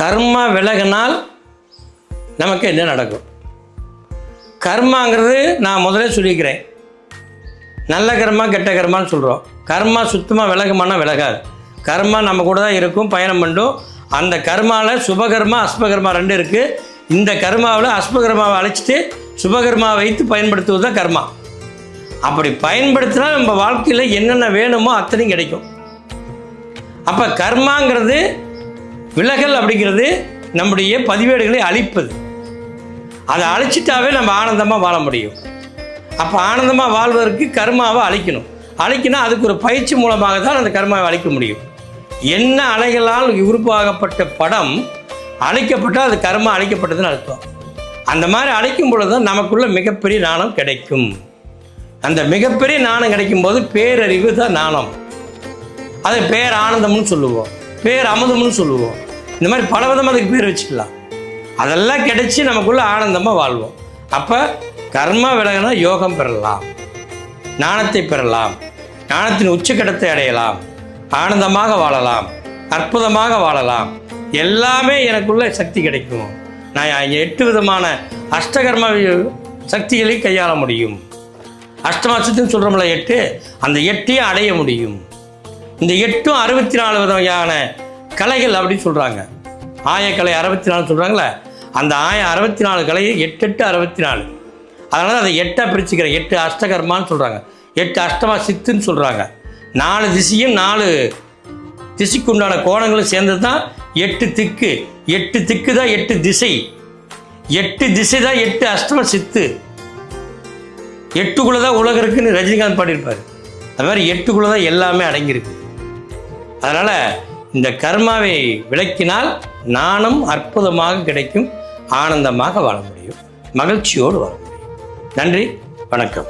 கர்மா விலகினால் நமக்கு என்ன நடக்கும்? கர்மாங்கிறது நான் முதலே சொல்லிக்கிறேன், நல்ல கர்மா கெட்ட கர்மான்னு சொல்கிறோம். கர்மா சுத்தமாக விலகுமானா விலகாது. கர்மா நம்ம கூட தான் இருக்கும், பயணம் பண்ணும். அந்த கர்மாவில் சுபகர்மா அஸ்பகர்மா ரெண்டு இருக்குது. இந்த கர்மாவில் அஸ்பகர்மாவை அழைச்சிட்டு சுபகர்மாவை வைத்து பயன்படுத்துவது தான் கர்மா. அப்படி பயன்படுத்தினா நம்ம வாழ்க்கையில் என்னென்ன வேணுமோ அத்தனையும் கிடைக்கும். அப்போ கர்மாங்கிறது விலகல் அப்படிங்கிறது நம்முடைய பதிவேடுகளை அழிப்பது. அதை அழிச்சிட்டாவே நம்ம ஆனந்தமாக வாழ முடியும். அப்போ ஆனந்தமாக வாழ்வதற்கு கர்மாவை அழிக்கணும். அழிக்கணும் அதுக்கு ஒரு பயிற்சி மூலமாக தான் அந்த கர்மாவை அழிக்க முடியும். என்ன அலைகளால் உருவாகப்பட்ட படம் அழிக்கப்பட்டால் அது கர்மா அழிக்கப்பட்டதுன்னு அர்த்தம். அந்த மாதிரி அழிக்கும் பொழுது தான் நமக்குள்ள மிகப்பெரிய ஞானம் கிடைக்கும். அந்த மிகப்பெரிய ஞானம் கிடைக்கும்போது பேரறிவு தான் ஞானம். அதை பேர் ஆனந்தம்னு சொல்லுவோம், பேர் அமுதம்னு சொல்லுவோம். இந்த மாதிரி பல விதமாக அதுக்கு பேர் வச்சுக்கலாம். அதெல்லாம் கிடைச்சி நமக்குள்ள ஆனந்தமாக வாழ்வோம். அப்போ கர்மா விலகினா யோகம் பெறலாம், ஞானத்தை பெறலாம், ஞானத்தின் உச்சக்கட்டத்தை அடையலாம், ஆனந்தமாக வாழலாம், அற்புதமாக வாழலாம். எல்லாமே எனக்குள்ள சக்தி கிடைக்கும். நான் 8 விதமான அஷ்டகர்ம சக்திகளை கையாள முடியும். அஷ்டமாசத்துன்னு சொல்கிறோம்ல 8, அந்த 8ஐயும் அடைய முடியும். இந்த 8ம் 64 விதமான கலைகள் அப்படின்னு சொல்கிறாங்க. ஆயக்கலை 64 சொல்கிறாங்களே, அந்த 64 கலையை 8 8 64. அதனால் அதை 8ஆக பிரிச்சுக்கிறேன். 8 அஷ்டகர்மான்னு சொல்கிறாங்க, 8 அஷ்டமா சித்துன்னு சொல்கிறாங்க. 4 திசையும் 4 திசைக்கு உண்டான கோணங்களும் சேர்ந்தது தான் 8 திக்கு. 8 திக்கு தான் 8 திசை. 8 திசை தான் 8 அஷ்டம சித்து. 8குள்ள தான் உலகம் இருக்குன்னு ரஜினிகாந்த் பாடியிருப்பார். அது மாதிரி 8குள்ள தான் எல்லாமே அடங்கியிருக்கு. அதனால் இந்த கர்மாவை விளக்கினால் ஞானம் அற்புதமாக கிடைக்கும், ஆனந்தமாக வாழ முடியும், மகிழ்ச்சியோடு வாழ முடியும். நன்றி, வணக்கம்.